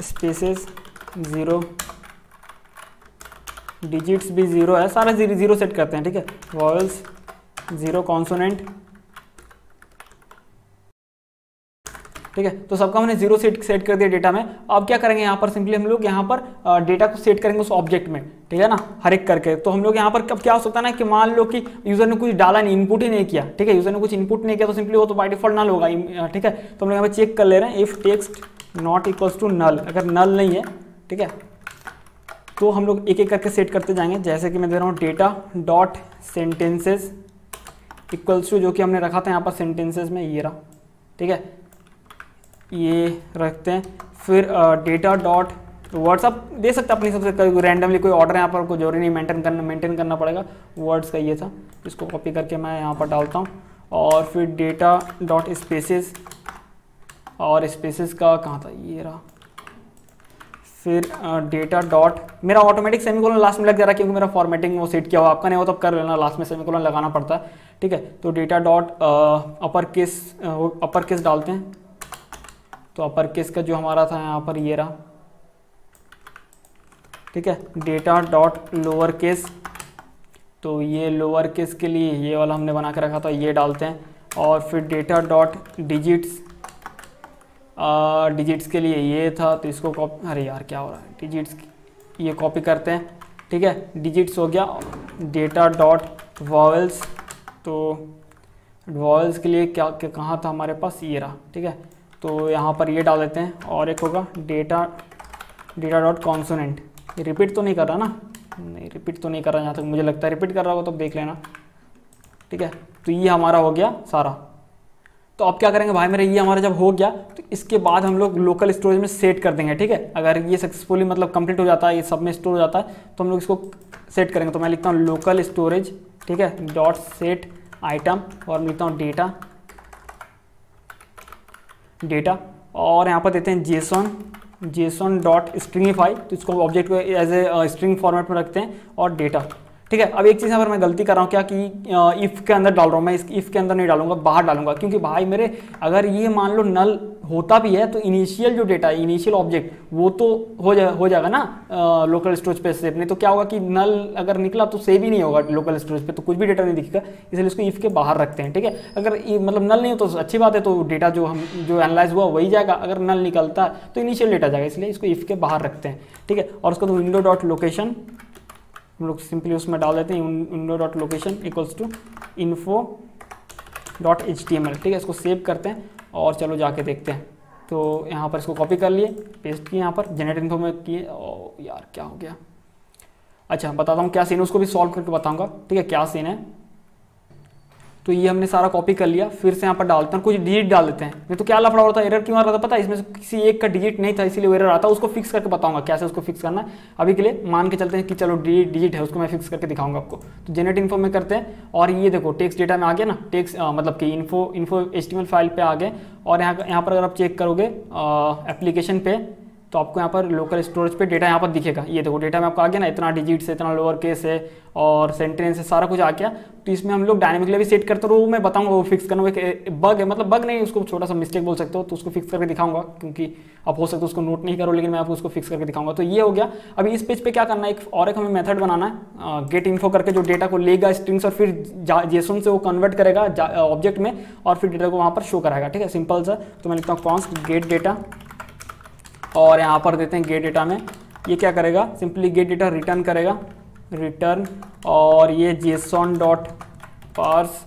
स्पेसेस 0, डिजिट्स भी 0 है, सारा 0 सेट करते हैं, ठीक है, वॉवेल्स 0, कॉन्सोनेंट, ठीक है। तो सबका हमने 0 सेट कर दिया डेटा में। अब क्या करेंगे यहाँ पर, सिंपली हम लोग यहाँ पर डेटा को सेट करेंगे उस ऑब्जेक्ट में, ठीक है ना, हर एक करके। तो हम लोग यहाँ पर कब क्या हो सकता है ना कि मान लो कि यूजर ने कुछ डाला नहीं, इनपुट ही नहीं किया, ठीक है, यूजर ने कुछ इनपुट नहीं किया, तो सिंपली वो तो बाय डिफॉल्ट नल होगा, ठीक है। तो हम लोग यहाँ पर चेक कर ले रहे हैं, if text not equals to null, अगर नल नहीं है, ठीक है, तो हम लोग एक एक करके सेट करते जाएंगे। जैसे कि मैं दे रहा हूँ data dot sentences equals to, जो कि हमने रखा था यहाँ पर सेंटेंसेस में, ये रहा, ठीक है, ये रखते हैं। फिर डेटा डॉट वर्ड्स, आप दे सकते हैं अपनी सबसे रैंडमली, कोई ऑर्डर यहाँ पर कोई जरूरी नहीं मेंटेन करना पड़ेगा। वर्ड्स का ये था, इसको कॉपी करके मैं यहाँ पर डालता हूँ। और फिर डेटा डॉट स्पेसेस, और स्पेसेस का कहाँ था, ये रहा। फिर डेटा डॉट, मेरा ऑटोमेटिक सेमीकोलन लास्ट में लग जा रहा है क्योंकि मेरा फॉर्मेटिंग वो सेट किया हुआ, आपका नहीं हो तो कर लेना, लास्ट में सेमीकोलन लगाना पड़ता है, ठीक है। तो डेटा डॉट अपर केस डालते हैं। तो अपर केस का जो हमारा था यहाँ पर ये रहा, ठीक है। डेटा डॉट लोअर केस, तो ये लोअर केस के लिए ये वाला हमने बना के रखा था, ये डालते हैं। और फिर डेटा डॉट डिजिट्स, डिजिट्स के लिए ये था, तो इसको कॉपी, अरे यार क्या हो रहा है, डिजिट्स ये कॉपी करते हैं, ठीक है, डिजिट्स हो गया। डेटा डॉट वॉवेल्स, तो वॉवेल्स के लिए क्या कहाँ था हमारे पास, ये रहा, ठीक है। तो यहाँ पर ये डाल देते हैं। और एक होगा डेटा डॉट कॉन्सोनेंट, ये रिपीट तो नहीं कर रहा ना, नहीं रिपीट तो नहीं कर रहा, जहाँ तक मुझे लगता है रिपीट कर रहा होगा तो देख लेना, ठीक है। तो ये हमारा हो गया सारा। तो अब क्या करेंगे भाई मेरे, ये हमारा जब हो गया तो इसके बाद हम लोग लोकल स्टोरेज में सेट कर देंगे, ठीक है। अगर ये सक्सेसफुली मतलब कंप्लीट हो जाता है, ये सब में स्टोर हो जाता है, तो हम लोग इसको सेट करेंगे। तो मैं लिखता हूँ लोकल स्टोरेज, ठीक है, डॉट सेट आइटम, और मैं लिखता हूँ डेटा, और यहाँ पर देते हैं जेसन डॉट स्ट्रिंगीफाई, तो इसको ऑब्जेक्ट को एज ए स्ट्रिंग फॉर्मेट में रखते हैं, और डेटा, ठीक है। अब एक चीज़ यहाँ पर मैं गलती कर रहा हूँ क्या कि इफ़ के अंदर डाल रहा हूँ, मैं इस इफ़ के अंदर नहीं डालूंगा, बाहर डालूंगा, क्योंकि भाई मेरे अगर ये मान लो नल होता भी है तो इनिशियल जो डेटा है, इनिशियल ऑब्जेक्ट, वो तो हो जाएगा ना लोकल स्टोरेज पे सेव, नहीं तो क्या होगा कि नल अगर निकला तो सेव ही नहीं होगा लोकल स्टोरेज पे, तो कुछ भी डेटा नहीं दिखेगा, इसलिए इसको इफ़ के बाहर रखते हैं, ठीक है। अगर मतलब नल नहीं हो तो अच्छी बात है, तो डेटा जो एनालाइज हुआ वही जाएगा, अगर नल निकलता है तो इनिशियल डेटा जाएगा, इसलिए इसको इफ़ के बाहर रखते हैं, ठीक है। और उसको तो विंडो डॉट लोकेशन हम लोग सिंपली उसमें डाल देते हैं, window dot location equals to info dot HTML, ठीक है। इसको सेव करते हैं और चलो जाके देखते हैं। तो यहाँ पर इसको कॉपी कर लिए, पेस्ट किए, यहाँ पर जनरेट इन्फो में किए। ओ यार क्या हो गया, अच्छा बताता हूँ क्या सीन है, उसको भी सॉल्व करके बताऊँगा, ठीक है, क्या सीन है। तो ये हमने सारा कॉपी कर लिया, फिर से यहाँ पर डालते हैं, कुछ डिजिट डाल देते हैं, नहीं तो क्या लफड़ा होता है, एरर क्यों आ रहा था पता है, इसमें से किसी एक का डिजिट नहीं था, इसीलिए एरर आता है। उसको फिक्स करके बताऊंगा कैसे उसको फिक्स करना है। अभी के लिए मान के चलते हैं कि चलो डिजिट है, उसको मैं फिक्स करके दिखाऊंगा आपको। तो जनरेट इन्फो में करते हैं, और ये देखो टेक्स्ट डेटा में आ गया ना, टेक्स्ट मतलब कि इन्फो HTML फाइल पे आ गए। और यहाँ पर अगर आप चेक करोगे एप्लीकेशन पे, तो आपको यहाँ पर लोकल स्टोरेज पे डेटा यहाँ पर दिखेगा, ये देखो डेटा में आपको आ गया ना, इतना डिजिट्स है, इतना लोअर केस है, और सेंटेंस है, सारा कुछ आ गया। तो इसमें हम लोग डायनेमिकली भी सेट करते हो, वो मैं बताऊंगा, वो फिक्स करना, एक बग है, मतलब बग नहीं, उसको छोटा सा मिस्टेक बोल सकते हो, तो उसको फिक्स करके दिखाऊंगा, क्योंकि आप हो सकता है उसको नोट नहीं करो, लेकिन मैं आपको उसको फिक्स करके दिखाऊंगा। तो ये हो गया। अभी इस पेज पे क्या करना है, एक हमें मेथड बनाना है, गेट इन्फो करके, जो डेटा को लेगा स्ट्रिंग्स और फिर जेसन से वो कन्वर्ट करेगा ऑब्जेक्ट में, और फिर डेटा को वहाँ पर शो कराएगा, ठीक है, सिंपल सा। तो मैं लिखता हूँ कॉन्स्ट गेट डेटा, और यहाँ पर देते हैं गेट डेटा में, ये क्या करेगा, सिंपली गेट डेटा रिटर्न करेगा, रिटर्न, और ये जेसन डॉट पार्स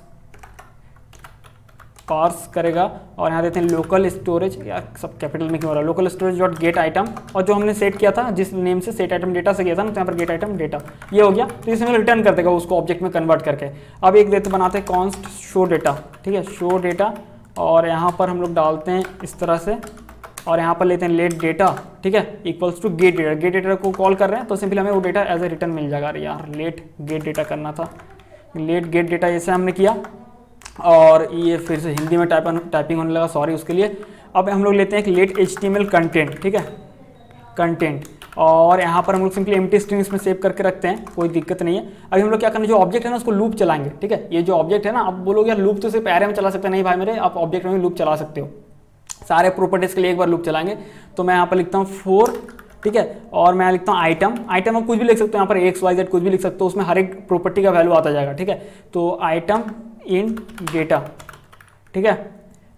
पार्स करेगा और यहाँ देते हैं लोकल स्टोरेज, यार सब कैपिटल में क्यों हो रहा है, local storage dot gate item, और जो हमने सेट किया था जिस नेम से सेट आइटम डेटा से किया था ना, तो यहाँ पर गेट आइटम डेटा ये हो गया। तो इसमें रिटर्न कर देगा उसको ऑब्जेक्ट में कन्वर्ट करके। अब एक देते बनाते हैं कॉन्स्ट शो डेटा, ठीक है, शो डेटा, और यहाँ पर हम लोग डालते हैं इस तरह से, और यहाँ पर लेते हैं लेट डेटा, ठीक है, equals to get data. Get data को कॉल कर रहे हैं तो सिंपली हमें वो डेटा एज ए रिटर्न मिल जाएगा। अरे यार लेट गेट डेटा करना था, लेट गेट डेटा जैसे हमने किया, और ये फिर से हिंदी में टाइपिंग होने लगा, सॉरी उसके लिए। अब हम लोग लेते हैं एक लेट HTML कंटेंट, ठीक है, कंटेंट, और यहाँ पर हम लोग सिंपली एम्प्टी स्ट्रिंग्स में सेव करके रखते हैं, कोई दिक्कत नहीं है। अभी हम लोग क्या करना, जो ऑब्जेक्ट है ना उसको लूप चलाएंगे, ठीक है। ये जो ऑब्जेक्ट है ना, आप बोलोगे यार लूप तो सिर्फ एरे में चला सकते हैं, नहीं भाई मेरे, आप ऑब्जेक्ट में भी लूप चला सकते हो, सारे प्रॉपर्टीज के लिए एक बार लूप चलाएंगे। तो मैं यहाँ पर लिखता हूँ 4, ठीक है, और मैं लिखता हूँ आइटम, आइटम आप कुछ भी लिख सकते हो, यहाँ पर XYZ कुछ भी लिख सकते हो, उसमें हर एक प्रॉपर्टी का वैल्यू आता जाएगा, ठीक है। तो आइटम इन डेटा, ठीक है,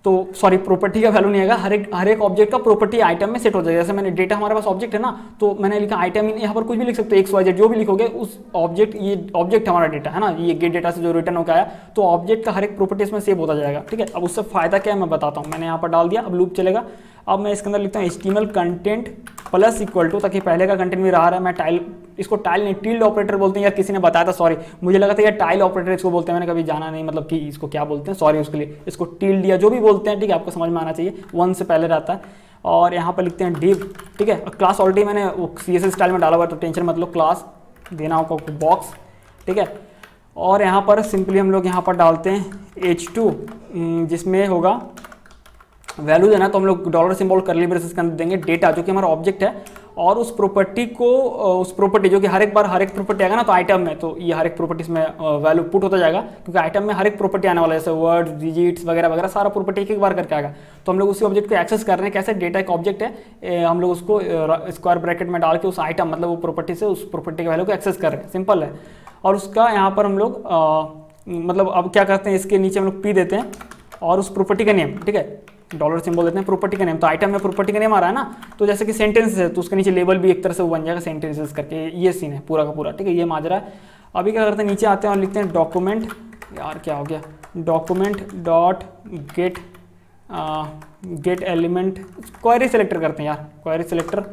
तो सॉरी प्रॉपर्टी का वैल्यू नहीं आएगा, हर एक ऑब्जेक्ट का प्रॉपर्टी आइटम में सेट हो जाएगा। जैसे मैंने डेटा, हमारे पास ऑब्जेक्ट है ना, तो मैंने लिखा आइटम इन, यहाँ पर कुछ भी लिख सकते हो, XYZ जो भी लिखोगे उस ऑब्जेक्ट, ये ऑब्जेक्ट हमारा डेटा है ना, ये गेट डेटा से जो रिटर्न होकर आया, तो ऑब्जेक्ट का हर एक प्रॉपर्टी इसमें सेव होता जाएगा, ठीक है। अब उससे फायदा क्या है मैं बताता हूँ। मैंने यहाँ पर डाल दिया, अब लूप चलेगा। अब मैं इसके अंदर लिखता हूँ HTML content plus equal to, ताकि पहले का कंटेंट भी रहा है, मैं टाइल, इसको टाइल नहीं टिल्ड ऑपरेटर बोलते हैं यार, किसी ने बताया था, सॉरी मुझे लगा था यार टाइल ऑपरेटर इसको बोलते हैं, मैंने कभी जाना नहीं मतलब कि इसको क्या बोलते हैं, सॉरी उसके लिए। इसको टिल्ड या जो भी बोलते हैं, ठीक है, आपको समझ में आना चाहिए, 1 से पहले रहता है। और यहाँ पर लिखते हैं डिव, ठीक है, क्लास ऑलरेडी मैंने वो CSS स्टाइल में डाला हुआ है, तो टेंशन मत लो, क्लास देना होगा बॉक्स, ठीक है। और यहाँ पर सिंपली हम लोग यहाँ पर डालते हैं H2, जिसमें होगा वैल्यू देना, तो हम लोग डॉलर सिंबल करली ब्रेसेस के अंदर देंगे डेटा, जो कि हमारा ऑब्जेक्ट है, और उस प्रॉपर्टी को, उस प्रॉपर्टी जो कि हर एक बार हर एक प्रॉपर्टी आएगा ना, तो आइटम में, तो ये हर एक प्रॉपर्टीज में वैल्यू पुट होता जाएगा, क्योंकि आइटम में हर एक प्रॉपर्टी आने वाला है, जैसे वर्ड, डिजिट्स वगैरह वगैरह, सारा प्रॉपर्टी एक बार करके आएगा। तो हम लोग उसी ऑब्जेक्ट को एक्सेस कर रहे हैं, कैसे, डेटा एक ऑब्जेक्ट है, हम लोग उसको स्क्वायर ब्रैकेट में डाल के उस आइटम मतलब वो प्रॉपर्टी से उस प्रॉपर्टी के वैल्यू को एक्सेस कर रहे हैं, सिंपल है। और उसका यहाँ पर हम लोग मतलब अब क्या करते हैं, इसके नीचे हम लोग P देते हैं और उस प्रॉपर्टी का नेम, ठीक है, डॉलर सिंबल देते हैं प्रॉपर्टी का नेम। तो आइटम में प्रॉपर्टी का नेम आ रहा है ना, तो जैसे कि सेंटेंसेस है तो उसके नीचे लेबल भी एक तरह से वो बन जाएगा सेंटेंसेस करके, ये सीन है पूरा का पूरा, ठीक है, ये माजरा है। अभी क्या करते हैं, नीचे आते हैं और लिखते हैं डॉक्यूमेंट, यार क्या हो गया, document dot gate element, query selector करते हैं यार, क्वेरी सेलेक्टर।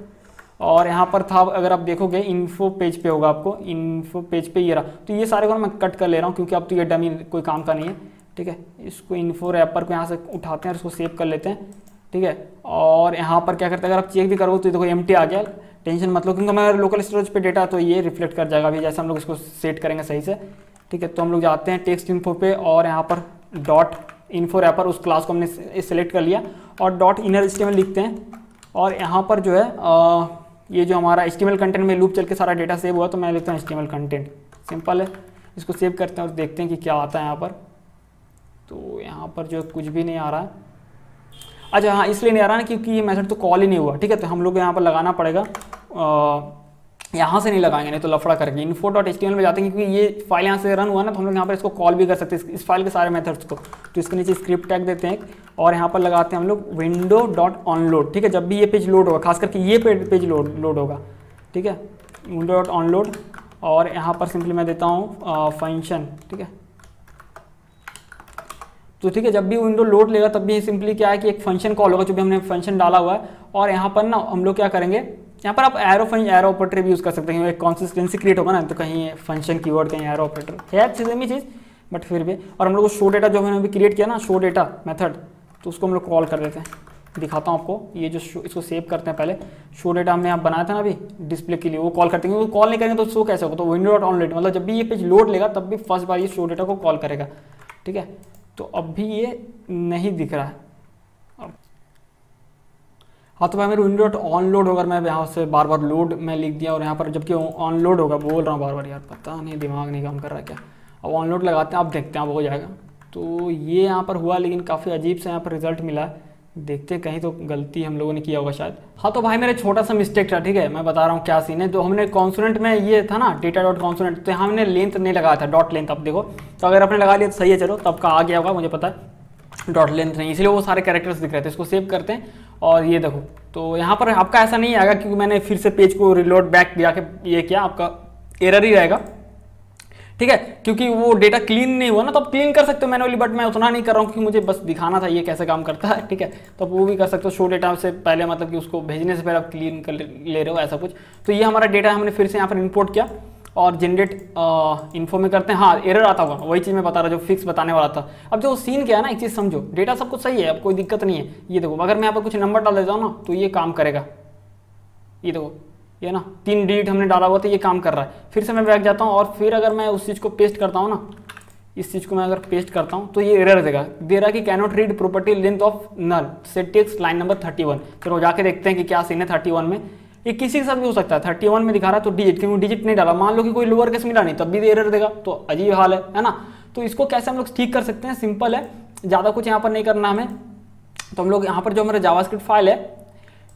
और यहाँ पर था, अगर आप देखोगे इन्फो पेज पे होगा, आपको इन्फो पेज पे ये रहा, तो ये सारे को मैं कट कर ले रहा हूँ क्योंकि अब तो ये डमी कोई काम का नहीं है, ठीक है। इसको इन्फो रैपर को यहाँ से उठाते हैं और इसको सेव कर लेते हैं, ठीक है। और यहाँ पर क्या करते हैं, अगर आप चेक भी करोगे तो देखो एम्प्टी आ गया, टेंशन मत लो, क्योंकि हमारे लोकल स्टोरेज पे डेटा तो ये रिफ्लेक्ट कर जाएगा अभी, जैसे हम लोग इसको सेट करेंगे सही से, ठीक है। तो हम लोग जाते हैं टेक्स्ट इन्फो पे, और यहाँ पर डॉट इन्फो रैपर, उस क्लास को हमने सेलेक्ट कर लिया, और डॉट इनर HTML लिखते हैं। और यहाँ पर जो है ये जो हमारा HTML कंटेंट में लूप चल के सारा डेटा सेव हुआ, तो मैं लिखता हूँ HTML कंटेंट, सिंपल है। इसको सेव करते हैं और देखते हैं कि क्या आता है यहाँ पर। तो यहाँ पर जो कुछ भी नहीं आ रहा है, अच्छा हाँ इसलिए नहीं आ रहा ना क्योंकि ये मेथड तो कॉल ही नहीं हुआ, ठीक है। तो हम लोग यहाँ पर लगाना पड़ेगा, यहाँ से नहीं लगाएंगे, नहीं तो लफड़ा करके info.html में जाते हैं, क्योंकि ये फाइल यहाँ से रन हुआ ना, तो हम लोग यहाँ पर इसको कॉल भी कर सकते हैं, इस फाइल के सारे मेथड्स को। तो इसके नीचे स्क्रिप्ट टैग देते हैं और यहाँ पर लगाते हैं हम लोग window.onload, ठीक है। जब भी ये पेज लोड होगा, खास करके ये पेज लोड होगा, ठीक है, window.onload। और यहाँ पर सिंपली मैं देता हूँ फंक्शन, ठीक है। तो ठीक है, जब भी विंडो लोड लेगा तब भी सिंपली क्या है कि एक फंक्शन कॉल होगा, जो भी हमने फंक्शन डाला हुआ है। और यहाँ पर ना हम लोग क्या करेंगे, यहाँ पर आप एरो ऑपरेटर भी यूज़ कर सकते हैं, एक कॉन्सिस्टेंसी क्रिएट होगा ना, तो कहीं फंक्शन कीवर्ड कहीं एरो ऑपरेटर है सेम ही चीज़, बट फिर भी। और हम लोग शो डेटा जो हमने अभी क्रिएट किया ना, शो डेटा मेथड, तो उसको हम लोग कॉल कर देते हैं। दिखाता हूँ आपको, ये जो इसको सेव करते हैं पहले, शो डेटा हमने यहाँ बनाया था ना अभी डिस्प्ले के लिए, वो कॉल करते हैं। वो कॉल नहीं करेंगे तो शो कैसे होगा, तो window.onload, मतलब जब भी ये पेज लोड लेगा तब भी फर्स्ट बार ये शो डेटा को कॉल करेगा, ठीक है। तो अब भी ये नहीं दिख रहा है, हाँ तो भाई मेरे window.onload होगा, मैं यहाँ से बार बार लोड मैं लिख दिया, और यहाँ पर जबकि ऑनलोड होगा, बोल रहा हूँ बार बार, यार पता नहीं दिमाग नहीं काम कर रहा है क्या। अब ऑनलोड लगाते हैं, अब देखते हैं अब हो जाएगा। तो ये यहाँ पर हुआ, लेकिन काफ़ी अजीब से यहाँ पर रिजल्ट मिला, देखते हैं कहीं तो गलती हम लोगों ने किया होगा शायद। हाँ तो भाई मेरा छोटा सा मिस्टेक था, ठीक है, मैं बता रहा हूँ क्या सीन है। जो हमने कॉन्सोनेंट में ये था ना data.consonant, तो हमने लेंथ नहीं लगाया था, डॉट लेंथ। अब देखो, तो अगर आपने लगा लिया तो सही है, चलो तब का आ गया होगा, मुझे पता है डॉट लेंथ नहीं, इसलिए वो सारे कैरेक्टर्स दिख रहे थे। इसको सेव करते हैं और ये देखो, तो यहाँ पर आपका ऐसा नहीं आएगा क्योंकि मैंने फिर से पेज को रिलोड बैक जाके ये किया, आपका एरर ही रहेगा। ठीक है, क्योंकि वो डेटा क्लीन नहीं हुआ ना, तो आप क्लीन कर सकते हो मैनुअली, बट मैं उतना नहीं कर रहा हूँ क्योंकि मुझे बस दिखाना था ये कैसे काम करता है। ठीक है, तो आप वो भी कर सकते हो, शो डेटा से पहले मतलब कि उसको भेजने से पहले आप क्लीन कर ले रहे हो ऐसा कुछ। तो ये हमारा डेटा हमने फिर से यहाँ पर इंपोर्ट किया और जनरेट इन्फो में करते हैं। हाँ, एरर आता होगा, वही चीज़ मैं बता रहा जो फिक्स बताने वाला था। अब जो सीन क्या है ना, एक चीज़ समझो, डेटा सब कुछ सही है, अब कोई दिक्कत नहीं है। ये देखो, अगर मैं यहाँ पर कुछ नंबर डाल देता हूँ ना तो ये काम करेगा। ये देखो, ये ना 3 डिजिट हमने डाला हुआ था, ये काम कर रहा है। फिर से मैं बैक जाता हूँ और फिर अगर मैं उस चीज़ को पेस्ट करता हूँ ना, इस चीज़ को मैं अगर पेस्ट करता हूँ तो ये एरर देगा, दे रहा है कि cannot read property length of null set text line number 31। चलो जाके देखते हैं कि क्या सीन है 31 में। ये किसी के साथ भी हो सकता है, 31 में दिखा रहा है तो डिजिट, क्योंकि डिजिट नहीं डाला, मान लो कि कोई लोअर केस मिला नहीं तब भी एरर देगा, तो अजीब हाल है ना। तो इसको कैसे हम लोग ठीक कर सकते हैं, सिंपल है, ज़्यादा कुछ यहाँ पर नहीं करना हमें। तो हम लोग यहाँ पर जो हमारा जावास्क्रिप्ट फाइल है,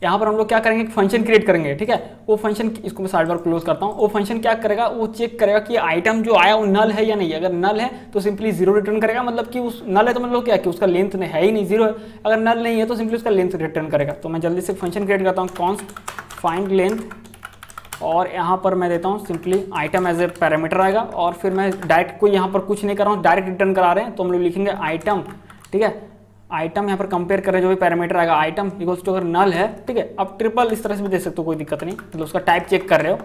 यहाँ पर हम लोग क्या करेंगे, फंक्शन क्रिएट करेंगे। ठीक है, वो फंक्शन, इसको मैं साइड बार क्लोज करता हूँ। वो फंक्शन क्या करेगा, वो चेक करेगा कि आइटम जो आया वो नल है या नहीं। अगर नल है तो सिंपली 0 रिटर्न करेगा, मतलब कि उस नल है तो मतलब क्या कि उसका लेंथ है ही नहीं, 0 है। अगर नल नहीं है तो सिंपली उसका लेंथ रिटर्न करेगा। तो मैं जल्दी से फंक्शन क्रिएट करता हूँ, कॉन्स्ट फाइंड लेंथ, और यहाँ पर मैं देता हूँ simply item as a parameter आएगा। और फिर मैं डायरेक्ट कोई यहाँ पर कुछ नहीं कर रहा हूँ, डायरेक्ट रिटर्न करा रहे हैं, तो हम लोग लिखेंगे आइटम। ठीक है, आइटम यहाँ पर कंपेयर करें, जो भी पैरामीटर आएगा आइटम इक्वल्स टू, अगर नल है, ठीक है, अब ट्रिपल इस तरह से भी दे सकते हो, कोई दिक्कत नहीं, मतलब उसका टाइप चेक कर रहे हो,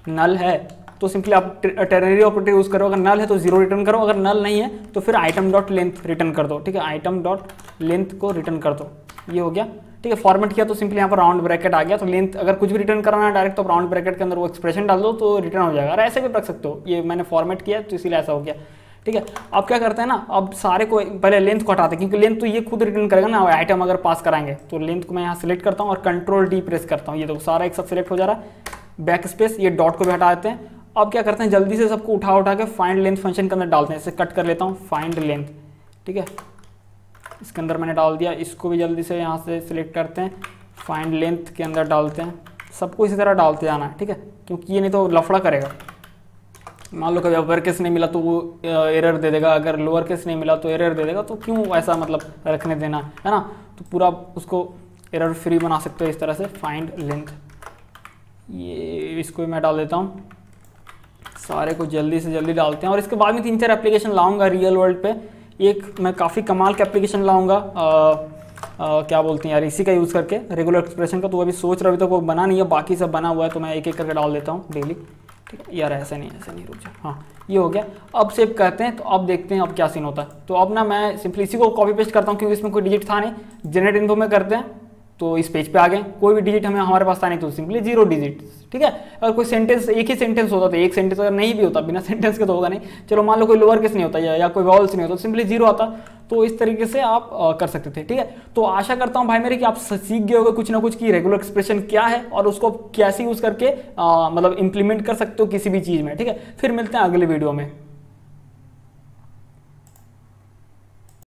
नल है तो सिंपली आप टेरनरी ऑपरेटर यूज करो। अगर नल है तो 0 रिटर्न करो, अगर नल नहीं है तो फिर आइटम डॉट लेंथ रिटर्न कर दो। ठीक है, आइटम डॉट लेंथ को रिटर्न कर दो, ये हो गया। ठीक है, फॉर्मेट किया तो सिंपली यहाँ पर राउंड ब्रैकेट आ गया। तो लेंथ अगर कुछ भी रिटर्न कराना है डायरेक्ट, तो राउंड ब्रैकेट के अंदर वो एक्सप्रेशन डाल दो तो रिटर्न हो जाएगा। और ऐसे भी रख सकते हो, ये मैंने फॉर्मेट किया तो इसीलिए ऐसा हो गया। ठीक है, अब क्या करते हैं ना, अब सारे को पहले लेंथ को हटाते हैं, क्योंकि लेंथ तो ये खुद रिटर्न करेगा ना आइटम अगर पास कराएंगे। तो लेंथ को मैं यहाँ सेलेक्ट करता हूँ और कंट्रोल डी प्रेस करता हूँ, ये देखो सारा एक साथ सेलेक्ट हो जा रहा है। बैक स्पेस, ये डॉट को भी हटा देते हैं। अब क्या करते हैं, जल्दी से सबको उठा के फाइंड लेंथ फंक्शन के अंदर डालते हैं। इसे कट कर लेता हूँ, फाइंड लेंथ। ठीक है, इसके अंदर मैंने डाल दिया, इसको भी जल्दी से यहाँ से सिलेक्ट करते हैं, फाइंड लेंथ के अंदर डालते हैं। सबको इसी तरह डालते जाना है। ठीक है, क्योंकि ये नहीं तो लफड़ा करेगा। मान लो कभी अपर केस नहीं मिला तो वो एरर दे देगा, अगर लोअर केस नहीं मिला तो एरर दे देगा। तो क्यों ऐसा मतलब रखने देना, है ना। तो पूरा उसको एरर फ्री बना सकते हो इस तरह से, फाइंड लेंथ। ये इसको भी मैं डाल देता हूँ, सारे को जल्दी से जल्दी डालते हैं। और इसके बाद में 3-4 एप्लीकेशन लाऊंगा रियल वर्ल्ड पे। एक मैं काफ़ी कमाल का एप्लीकेशन लाऊंगा, क्या बोलते हैं यार, इसी का यूज़ करके रेगुलर एक्सप्रेशन का। तो अभी सोच रहा, अभी तक वो बना नहीं है, बाकी सब बना हुआ है, तो मैं एक एक करके डाल देता हूँ डेली। ठीक है यार, ऐसे नहीं, रुक जा। हाँ, ये हो गया। अब सेव करते हैं, तो अब देखते हैं अब क्या सीन होता है। तो अब ना मैं सिंपली इसी को कॉपी पेस्ट करता हूँ, क्योंकि इसमें कोई डिजिट था नहीं। जनरेट इन्फो में करते हैं तो इस पेज पे आ गए, कोई भी डिजिट हमारे पास था नहीं, तो सिंपली 0 डिजिट। ठीक है, अगर कोई सेंटेंस, एक ही सेंटेंस होता तो एक सेंटेंस, अगर नहीं भी होता बिना सेंटेंस के तो होगा नहीं। चलो मान लो कोई लोअर केस नहीं होता या कोई वॉल्स नहीं होता, तो सिंपली 0 आता। तो इस तरीके से आप कर सकते थे। ठीक है, तो आशा करता हूँ भाई मेरे कि आप सीख गए होगे कुछ ना कुछ कि रेगुलर एक्सप्रेशन क्या है और उसको कैसे यूज़ करके मतलब इंप्लीमेंट कर सकते हो किसी भी चीज़ में। ठीक है, फिर मिलते हैं अगले वीडियो में।